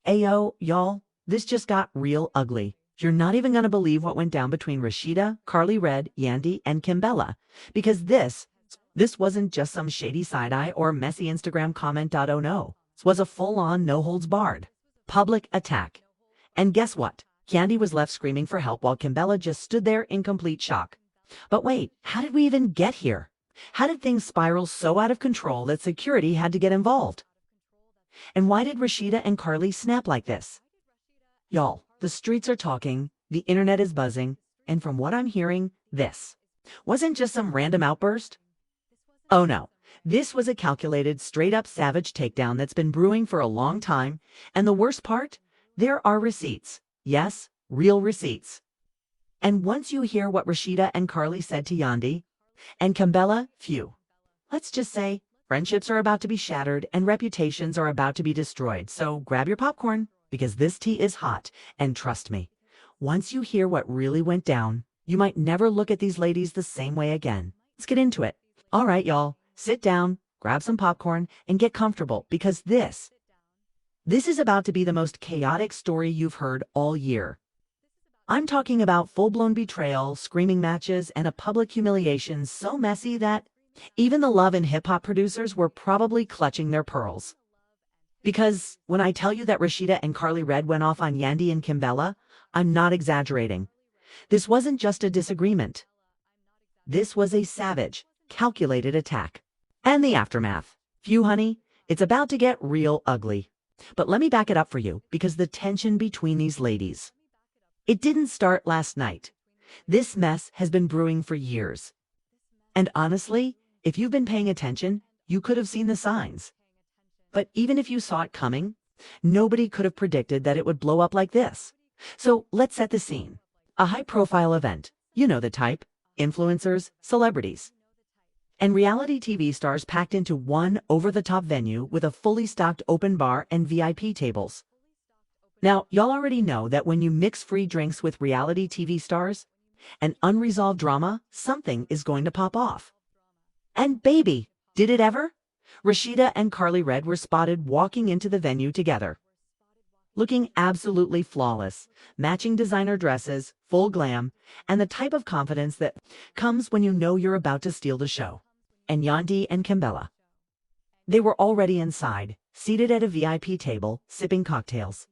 Ayo, y'all, this just got real ugly. You're not even gonna believe what went down between Rasheeda, Karlie Redd, Yandy, and Kimbella. Because this wasn't just some shady side-eye or messy Instagram comment. Oh no. This was a full-on no-holds-barred public attack. And guess what? Yandy was left screaming for help while Kimbella just stood there in complete shock. But wait, how did we even get here? How did things spiral so out of control that security had to get involved? And why did Rasheeda and Karlie snap like this? Y'all, the streets are talking, the internet is buzzing, and from what I'm hearing, this wasn't just some random outburst. Oh no, this was a calculated, straight-up savage takedown that's been brewing for a long time, and the worst part? There are receipts. Yes, real receipts. And once you hear what Rasheeda and Karlie said to Yandy and Kimbella, phew. Let's just say, friendships are about to be shattered and reputations are about to be destroyed, so grab your popcorn, because this tea is hot, and trust me, once you hear what really went down, you might never look at these ladies the same way again. Let's get into it. All right, y'all, sit down, grab some popcorn, and get comfortable, because this is about to be the most chaotic story you've heard all year. I'm talking about full-blown betrayal, screaming matches, and a public humiliation so messy that even the love and hip-hop producers were probably clutching their pearls. Because when I tell you that Rasheeda and Karlie Redd went off on Yandy and Kimbella, I'm not exaggerating. This wasn't just a disagreement. This was a savage, calculated attack. And the aftermath. Phew, honey, it's about to get real ugly. But let me back it up for you, because the tension between these ladies, it didn't start last night. This mess has been brewing for years. And honestly, if you've been paying attention, you could have seen the signs. But even if you saw it coming, nobody could have predicted that it would blow up like this. So let's set the scene. A high-profile event. You know the type. Influencers, celebrities, and reality TV stars packed into one over-the-top venue with a fully stocked open bar and VIP tables. Now, y'all already know that when you mix free drinks with reality TV stars, an unresolved drama, something is going to pop off. And baby, did it ever? Rasheeda and Karlie Redd were spotted walking into the venue together, looking absolutely flawless, matching designer dresses, full glam, and the type of confidence that comes when you know you're about to steal the show. And Yandy and Kimbella, they were already inside, seated at a VIP table, sipping cocktails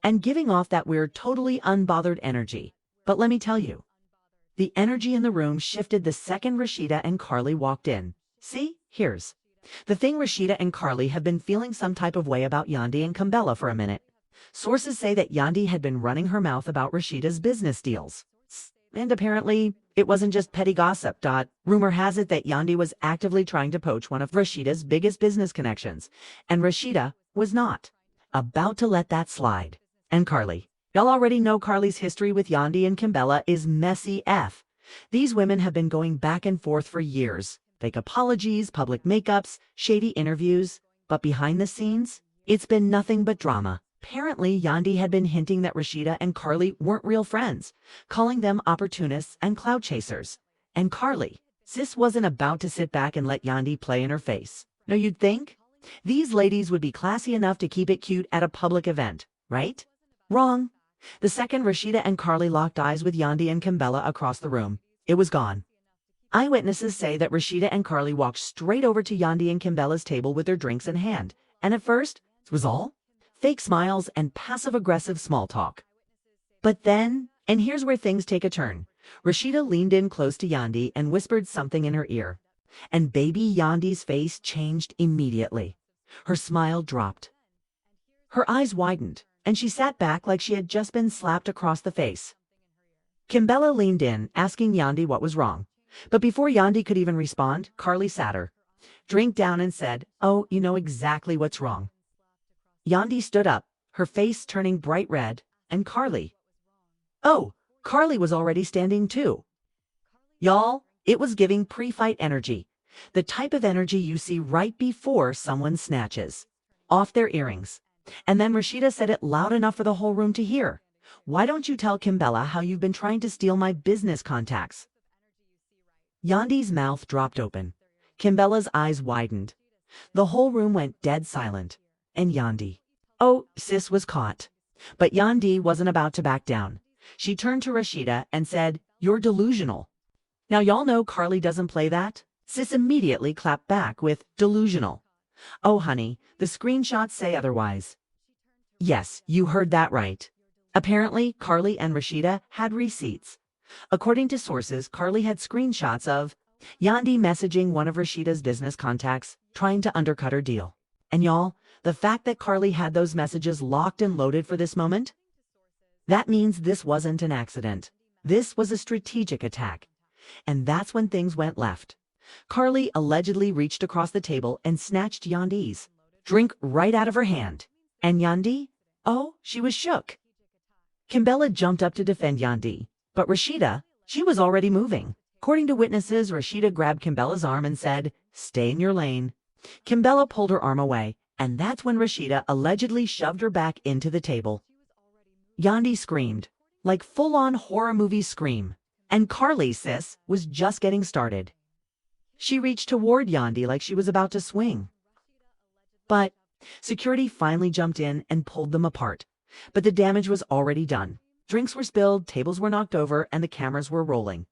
and giving off that weird, totally unbothered energy. But let me tell you, the energy in the room shifted the second Rasheeda and Karlie walked in. See, here's the thing. Rasheeda and Karlie have been feeling some type of way about Yandy and Kimbella for a minute. Sources say that Yandy had been running her mouth about Rasheeda's business deals. And apparently, it wasn't just petty gossip. Rumor has it that Yandy was actively trying to poach one of Rasheeda's biggest business connections, and Rasheeda was not about to let that slide. And Karlie, y'all already know Karlie's history with Yandy and Kimbella is messy F. These women have been going back and forth for years. Fake apologies, public makeups, shady interviews. But behind the scenes, it's been nothing but drama. Apparently, Yandy had been hinting that Rasheeda and Karlie weren't real friends, calling them opportunists and clout chasers. And Karlie, sis wasn't about to sit back and let Yandy play in her face. No, you'd think these ladies would be classy enough to keep it cute at a public event, right? Wrong. The second Rasheeda and Karlie locked eyes with Yandy and Kimbella across the room, it was gone. Eyewitnesses say that Rasheeda and Karlie walked straight over to Yandy and Kimbella's table with their drinks in hand. And at first, it was all fake smiles and passive-aggressive small talk. But then, and here's where things take a turn, Rasheeda leaned in close to Yandy and whispered something in her ear. And baby Yandy's face changed immediately. Her smile dropped. Her eyes widened, and she sat back like she had just been slapped across the face. Kimbella leaned in, asking Yandy what was wrong. But before Yandy could even respond, Karlie sat her drink down and said, "Oh, you know exactly what's wrong." Yandy stood up, her face turning bright red, and Karlie was already standing too. Y'all, it was giving pre-fight energy. The type of energy you see right before someone snatches off their earrings. And then Rasheeda said it loud enough for the whole room to hear. "Why don't you tell Kimbella how you've been trying to steal my business contacts?" Yandy's mouth dropped open. Kimbella's eyes widened. The whole room went dead silent. And Yandy, Oh, sis was caught. But Yandy wasn't about to back down. She turned to Rasheeda and said, "You're delusional." Now y'all know Karlie doesn't play that. Sis immediately clapped back with delusional. Oh honey, the screenshots say otherwise. Yes, you heard that right. Apparently, Karlie and Rasheeda had receipts. According to sources, Karlie had screenshots of Yandy messaging one of Rasheeda's business contacts, trying to undercut her deal. And y'all, the fact that Karlie had those messages locked and loaded for this moment, that means this wasn't an accident. This was a strategic attack. And that's when things went left. Karlie allegedly reached across the table and snatched Yandy's drink right out of her hand. And Yandy? Oh, she was shook. Kimbella jumped up to defend Yandy, but Rasheeda, she was already moving. According to witnesses, Rasheeda grabbed Kimbella's arm and said, "Stay in your lane." Kimbella pulled her arm away, and that's when Rasheeda allegedly shoved her back into the table. Yandy screamed, like full-on horror movie scream, and Karlie, sis, was just getting started. She reached toward Yandy like she was about to swing. But security finally jumped in and pulled them apart. But the damage was already done. Drinks were spilled, tables were knocked over, and the cameras were rolling.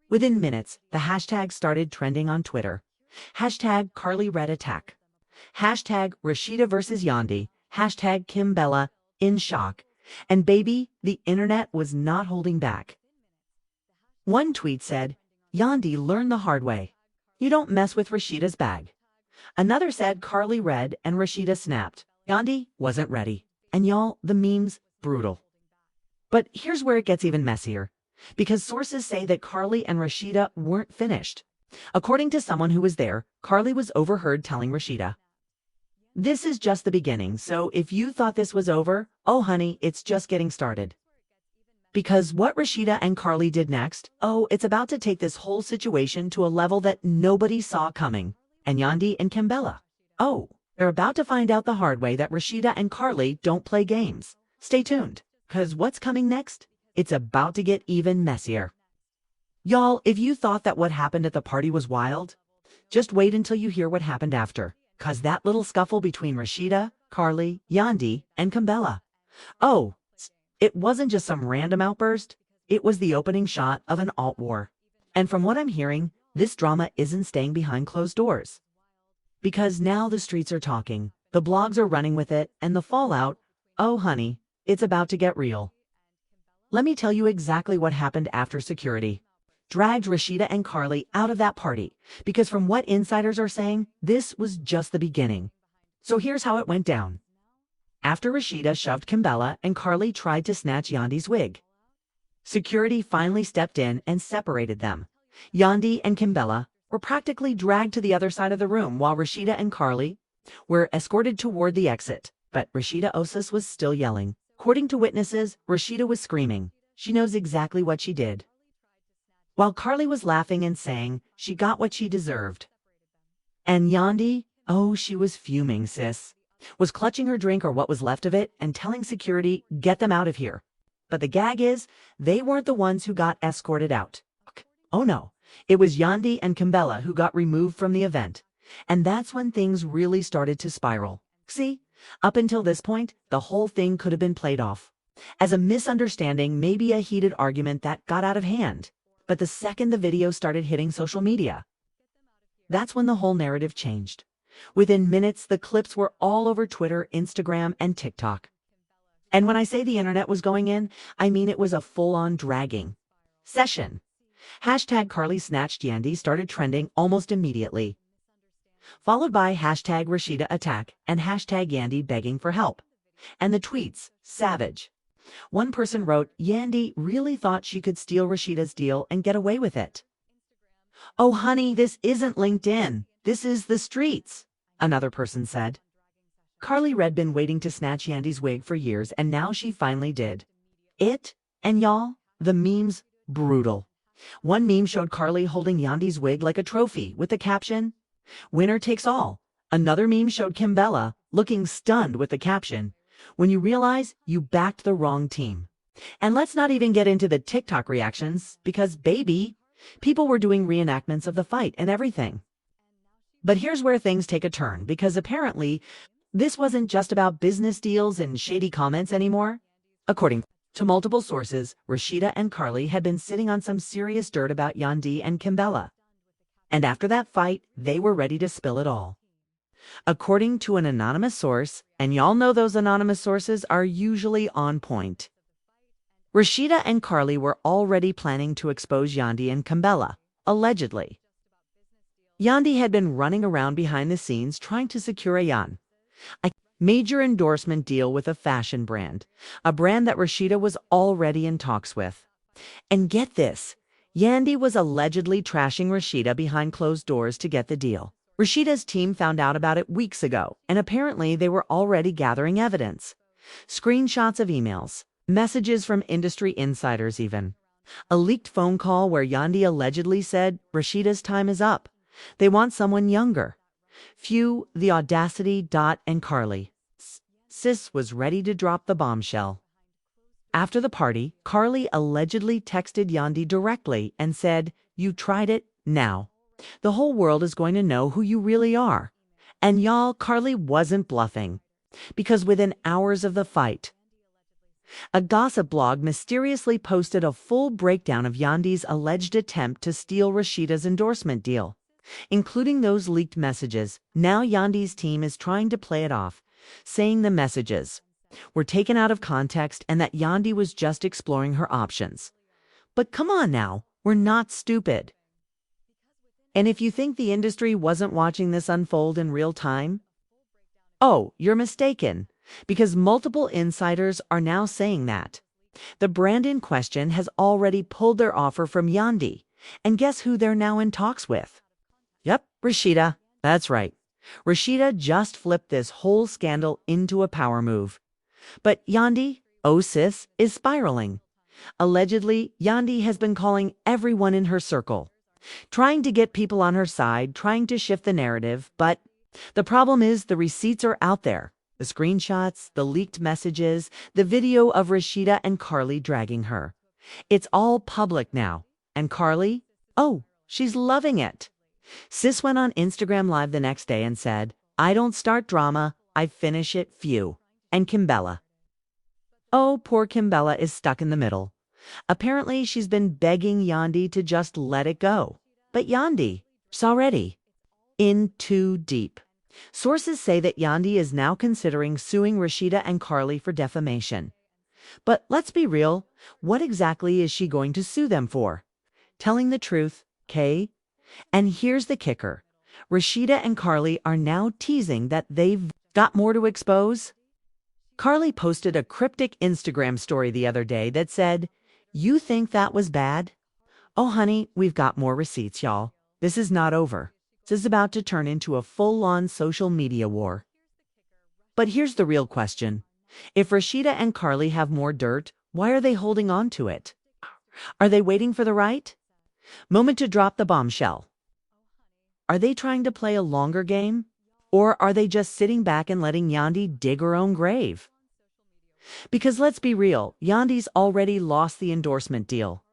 Within minutes, the hashtag started trending on Twitter. Hashtag Karlie Redd attack. Hashtag Rasheeda versus Yandy. Hashtag Kimbella in shock. And baby, the internet was not holding back. One tweet said, "Yandy learned the hard way. You don't mess with Rasheeda's bag." Another said Karlie Redd and Rasheeda snapped. Yandy wasn't ready. And y'all, the memes, brutal. But here's where it gets even messier. Because sources say that Karlie and Rasheeda weren't finished. According to someone who was there, Karlie was overheard telling Rasheeda, "This is just the beginning, so if you thought this was over, oh honey, it's just getting started." Because what Rasheeda and Karlie did next, oh, it's about to take this whole situation to a level that nobody saw coming. And Yandy and Kimbella, oh, they're about to find out the hard way that Rasheeda and Karlie don't play games. Stay tuned, because what's coming next? It's about to get even messier. Y'all, if you thought that what happened at the party was wild, just wait until you hear what happened after, because that little scuffle between Rasheeda, Karlie, Yandy, and Kimbella, oh, it wasn't just some random outburst. It was the opening shot of an alt war. And from what I'm hearing, this drama isn't staying behind closed doors. Because now the streets are talking, the blogs are running with it, and the fallout, oh honey, it's about to get real. Let me tell you exactly what happened after security dragged Rasheeda and Karlie out of that party, because from what insiders are saying, this was just the beginning. So here's how it went down. After Rasheeda shoved Kimbella and Karlie tried to snatch Yandy's wig, security finally stepped in and separated them. Yandy and Kimbella were practically dragged to the other side of the room while Rasheeda and Karlie were escorted toward the exit. But Rasheeda Osas was still yelling. According to witnesses, Rasheeda was screaming. She knows exactly what she did. While Karlie was laughing and saying she got what she deserved. And Yandy, oh, she was fuming, sis. Was clutching her drink or what was left of it and telling security, "Get them out of here." But the gag is, they weren't the ones who got escorted out. Oh no, it was Yandy and Kimbella who got removed from the event. And that's when things really started to spiral. See, up until this point, the whole thing could have been played off as a misunderstanding, maybe a heated argument that got out of hand. But the second the video started hitting social media, that's when the whole narrative changed. Within minutes, the clips were all over Twitter, Instagram, and TikTok. And when I say the internet was going in, I mean it was a full-on dragging session. Hashtag Karlie snatched Yandy started trending almost immediately, followed by hashtag Rasheeda attack and hashtag Yandy begging for help. And the tweets, savage. One person wrote, "Yandy really thought she could steal Rasheeda's deal and get away with it. Oh honey, this isn't LinkedIn. This is the streets," another person said. Karlie Redd been waiting to snatch Yandy's wig for years, and now she finally did it. And y'all, the memes, brutal. One meme showed Karlie holding Yandy's wig like a trophy with the caption, "Winner takes all." Another meme showed Kimbella looking stunned with the caption, "When you realize you backed the wrong team." And let's not even get into the TikTok reactions, because baby, people were doing reenactments of the fight and everything. But here's where things take a turn, because apparently this wasn't just about business deals and shady comments anymore. According to multiple sources, Rasheeda and Karlie had been sitting on some serious dirt about Yandy and Kimbella. And after that fight, they were ready to spill it all. According to an anonymous source, and y'all know those anonymous sources are usually on point, Rasheeda and Karlie were already planning to expose Yandy and Kimbella, allegedly. Yandy had been running around behind the scenes trying to secure a major endorsement deal with a fashion brand, a brand that Rasheeda was already in talks with. And get this, Yandy was allegedly trashing Rasheeda behind closed doors to get the deal. Rasheeda's team found out about it weeks ago, and apparently they were already gathering evidence. Screenshots of emails, messages from industry insiders even. A leaked phone call where Yandy allegedly said, "Rasheeda's time is up. They want someone younger." Phew, the audacity. And Karlie. Sis was ready to drop the bombshell. After the party, Karlie allegedly texted Yandy directly and said, "You tried it, now. The whole world is going to know who you really are." And y'all, Karlie wasn't bluffing. Because within hours of the fight, a gossip blog mysteriously posted a full breakdown of Yandy's alleged attempt to steal Rasheeda's endorsement deal, including those leaked messages. Now Yandy's team is trying to play it off, saying the messages were taken out of context and that Yandy was just exploring her options. But come on now, we're not stupid. And if you think the industry wasn't watching this unfold in real time, oh, you're mistaken, because multiple insiders are now saying that the brand in question has already pulled their offer from Yandy, and guess who they're now in talks with? Yep, Rasheeda. That's right. Rasheeda just flipped this whole scandal into a power move. But Yandy, oh sis, is spiraling. Allegedly, Yandy has been calling everyone in her circle, trying to get people on her side, trying to shift the narrative, but the problem is the receipts are out there. The screenshots, the leaked messages, the video of Rasheeda and Karlie dragging her. It's all public now. And Karlie? Oh, she's loving it. Sis went on Instagram Live the next day and said, "I don't start drama, I finish it, few." And Kimbella. Oh, poor Kimbella is stuck in the middle. Apparently, she's been begging Yandy to just let it go. But Yandy's already in too deep. Sources say that Yandy is now considering suing Rasheeda and Karlie for defamation. But let's be real, what exactly is she going to sue them for? Telling the truth, Kay? And here's the kicker. Rasheeda and Karlie are now teasing that they've got more to expose. Karlie posted a cryptic Instagram story the other day that said, "You think that was bad? Oh honey, we've got more receipts, y'all. This is not over. This is about to turn into a full-on social media war." But here's the real question. If Rasheeda and Karlie have more dirt, why are they holding on to it? Are they waiting for the right moment to drop the bombshell? Are they trying to play a longer game? Or are they just sitting back and letting Yandy dig her own grave? Because let's be real, Yandy's already lost the endorsement deal.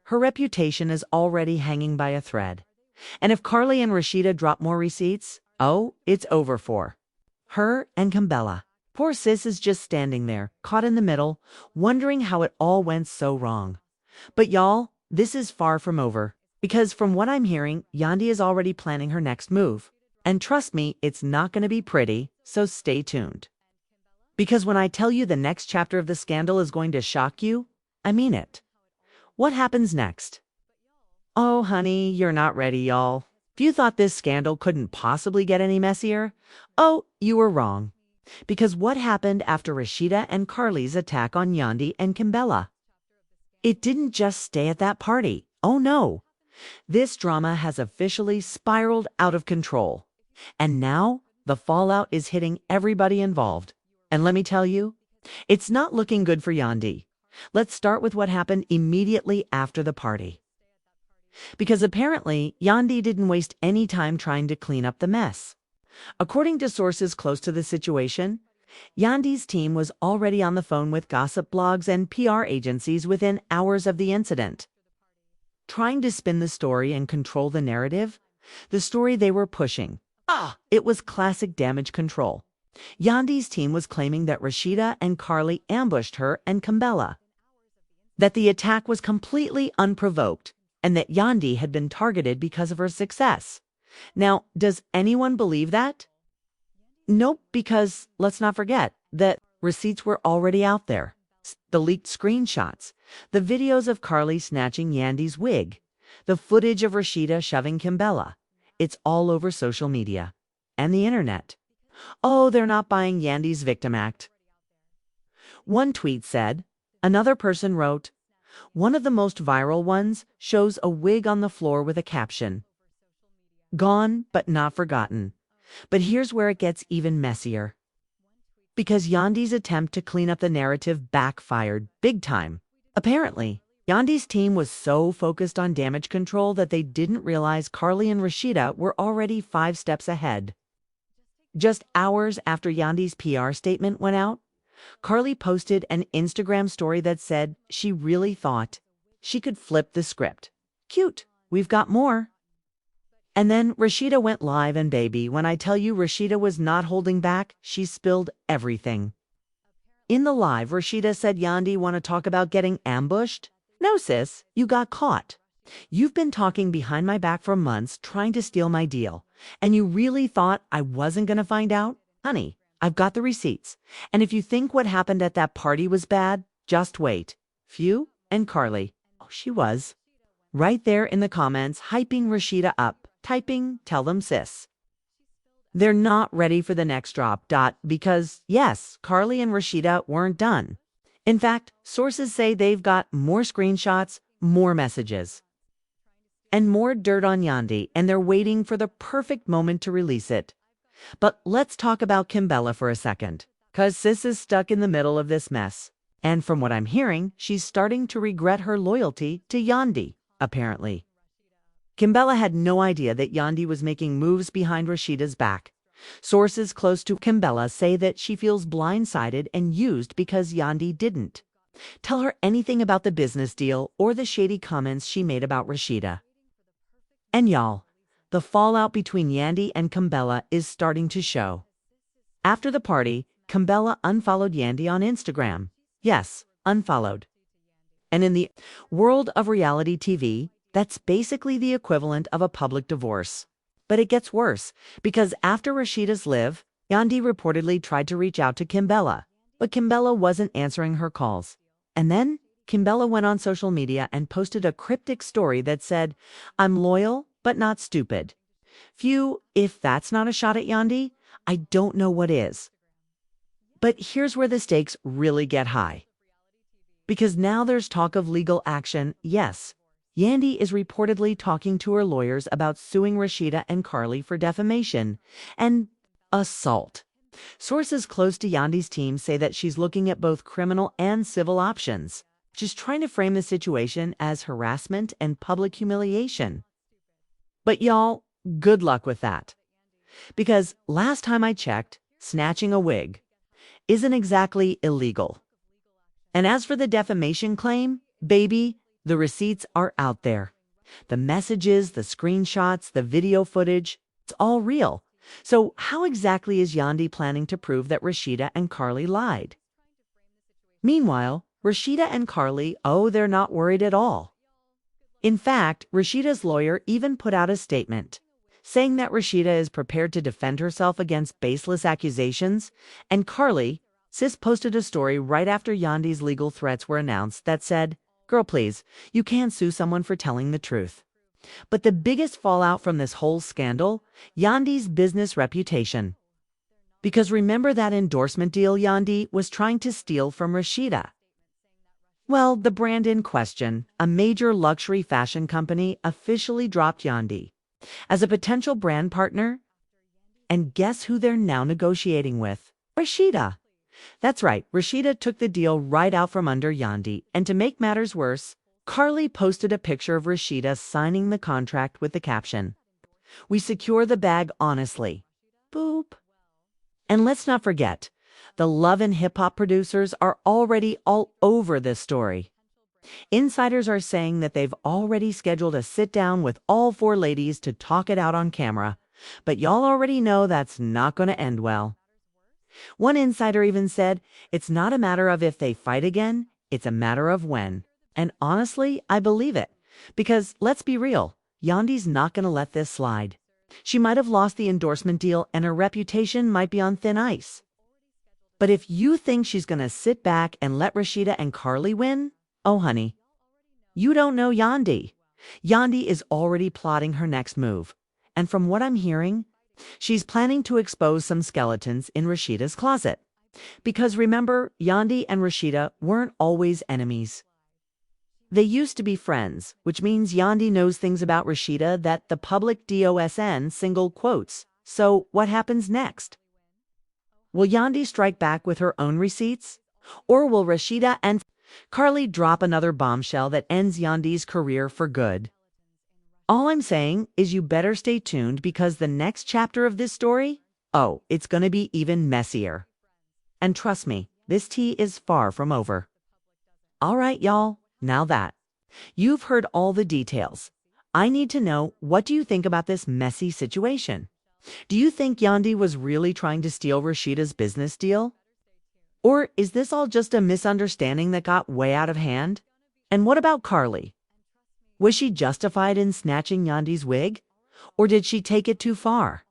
Her reputation is already hanging by a thread. And if Karlie and Rasheeda drop more receipts, oh, it's over for her and Kimbella. Poor sis is just standing there, caught in the middle, wondering how it all went so wrong. But y'all, this is far from over. Because from what I'm hearing, Yandy is already planning her next move. And trust me, it's not going to be pretty, so stay tuned. Because when I tell you the next chapter of the scandal is going to shock you, I mean it. What happens next? Oh, honey, you're not ready, y'all. If you thought this scandal couldn't possibly get any messier, oh, you were wrong. Because what happened after Rasheeda and Karlie's attack on Yandy and Kimbella? It didn't just stay at that party. Oh no. This drama has officially spiraled out of control. And now, the fallout is hitting everybody involved. And let me tell you, it's not looking good for Yandy. Let's start with what happened immediately after the party. Because apparently, Yandy didn't waste any time trying to clean up the mess. According to sources close to the situation, Yandy's team was already on the phone with gossip blogs and PR agencies within hours of the incident, trying to spin the story and control the narrative, the story they were pushing. It was classic damage control. Yandy's team was claiming that Rasheeda and Karlie ambushed her and Kimbella, that the attack was completely unprovoked, and that Yandy had been targeted because of her success. Now, does anyone believe that? Nope, because let's not forget that receipts were already out there. The leaked screenshots, the videos of Karlie snatching Yandy's wig, the footage of Rasheeda shoving Kimbella. It's all over social media and the internet. Oh, they're not buying Yandy's victim act. One tweet said. Another person wrote, one of the most viral ones shows a wig on the floor with a caption, "Gone but not forgotten." But here's where it gets even messier. Because Yandy's attempt to clean up the narrative backfired big time. Apparently, Yandy's team was so focused on damage control that they didn't realize Karlie and Rasheeda were already 5 steps ahead. Just hours after Yandy's PR statement went out, Karlie posted an Instagram story that said she really thought she could flip the script. Cute, we've got more. And then Rasheeda went live, and baby, when I tell you Rasheeda was not holding back, she spilled everything. In the live, Rasheeda said, Yandy, want to talk about getting ambushed? No, sis, you got caught. You've been talking behind my back for months trying to steal my deal, and you really thought I wasn't going to find out? Honey, I've got the receipts, and if you think what happened at that party was bad, just wait. Feud and Karlie. Oh, she was. Right there in the comments, hyping Rasheeda up, typing, tell them sis. They're not ready for the next drop, because, yes, Karlie and Rasheeda weren't done. In fact, sources say they've got more screenshots, more messages, and more dirt on Yandy, and they're waiting for the perfect moment to release it. But let's talk about Kimbella for a second, cause sis is stuck in the middle of this mess. And from what I'm hearing, she's starting to regret her loyalty to Yandy, apparently. Kimbella had no idea that Yandy was making moves behind Rasheeda's back. Sources close to Kimbella say that she feels blindsided and used because Yandy didn't tell her anything about the business deal or the shady comments she made about Rasheeda. And y'all, the fallout between Yandy and Kimbella is starting to show. After the party, Kimbella unfollowed Yandy on Instagram. Yes, unfollowed. And in the world of reality TV, that's basically the equivalent of a public divorce. But it gets worse, because after Rasheeda's live, Yandy reportedly tried to reach out to Kimbella, but Kimbella wasn't answering her calls. And then Kimbella went on social media and posted a cryptic story that said, I'm loyal, but not stupid. Feud, if that's not a shot at Yandy, I don't know what is. But here's where the stakes really get high. Because now there's talk of legal action, yes. Yandy is reportedly talking to her lawyers about suing Rasheeda and Karlie for defamation and assault. Sources close to Yandy's team say that she's looking at both criminal and civil options. She's trying to frame the situation as harassment and public humiliation. But y'all, good luck with that. Because last time I checked, snatching a wig isn't exactly illegal. And as for the defamation claim, baby, the receipts are out there. The messages, the screenshots, the video footage, it's all real. So how exactly is Yandy planning to prove that Rasheeda and Karlie lied? Meanwhile, Rasheeda and Karlie, they're not worried at all. In fact, Rasheeda's lawyer even put out a statement saying that Rasheeda is prepared to defend herself against baseless accusations, and Karlie, sis posted a story right after Yandy's legal threats were announced that said, girl, please, you can't sue someone for telling the truth. But the biggest fallout from this whole scandal, Yandy's business reputation. Because remember that endorsement deal Yandy was trying to steal from Rasheeda? Well, the brand in question, a major luxury fashion company, officially dropped Yandy as a potential brand partner. And guess who they're now negotiating with? Rasheeda. That's right, Rasheeda took the deal right out from under Yandy, and to make matters worse, Karlie posted a picture of Rasheeda signing the contract with the caption, "We secure the bag honestly." Boop. And let's not forget, the Love and Hip Hop producers are already all over this story. Insiders are saying that they've already scheduled a sit-down with all 4 ladies to talk it out on camera, but y'all already know that's not going to end well. One insider even said, it's not a matter of if they fight again, it's a matter of when. And honestly, I believe it. Because let's be real, Yandy's not going to let this slide. She might have lost the endorsement deal and her reputation might be on thin ice. But if you think she's going to sit back and let Rasheeda and Karlie win, oh honey, you don't know Yandy. Yandy is already plotting her next move. And from what I'm hearing, she's planning to expose some skeletons in Rasheeda's closet. Because remember, Yandy and Rasheeda weren't always enemies. They used to be friends, which means Yandy knows things about Rasheeda that the public DOSN single quotes. So what happens next? Will Yandy strike back with her own receipts? Or will Rasheeda and Karlie drop another bombshell that ends Yandy's career for good? All I'm saying is you better stay tuned because the next chapter of this story, oh, it's going to be even messier. And trust me, this tea is far from over. All right, y'all, now that you've heard all the details, I need to know, what do you think about this messy situation? Do you think Yandy was really trying to steal Rasheeda's business deal? Or is this all just a misunderstanding that got way out of hand? And what about Karlie? Was she justified in snatching Yandy's wig? Or did she take it too far?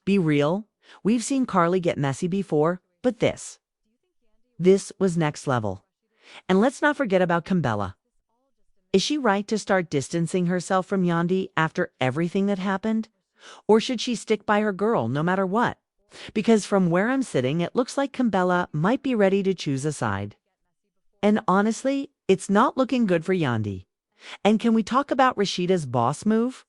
Be real, we've seen Karlie get messy before, but this was next level. And let's not forget about Kimbella. Is she right to start distancing herself from Yandy after everything that happened? Or should she stick by her girl no matter what? Because from where I'm sitting, it looks like Kimbella might be ready to choose a side. And honestly, it's not looking good for Yandy. And can we talk about Rasheeda's boss move?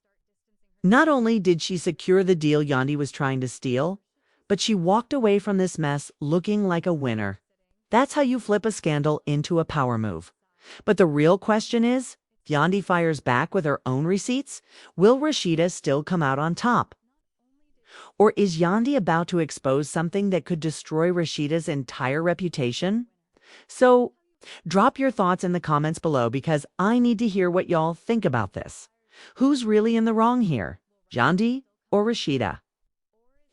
Not only did she secure the deal Yandy was trying to steal, but she walked away from this mess looking like a winner. That's how you flip a scandal into a power move. But the real question is, if Yandy fires back with her own receipts, will Rasheeda still come out on top? Or is Yandy about to expose something that could destroy Rasheeda's entire reputation? So, drop your thoughts in the comments below because I need to hear what y'all think about this. Who's really in the wrong here, Yandy or Rasheeda?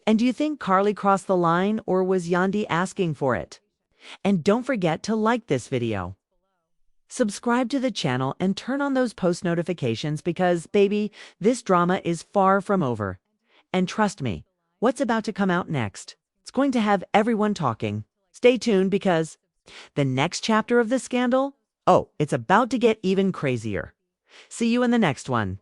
And do you think Karlie crossed the line or was Yandy asking for it? And don't forget to like this video. Subscribe to the channel and turn on those post notifications because, baby, this drama is far from over. And trust me, what's about to come out next? It's going to have everyone talking. Stay tuned because the next chapter of this scandal, oh, it's about to get even crazier. See you in the next one.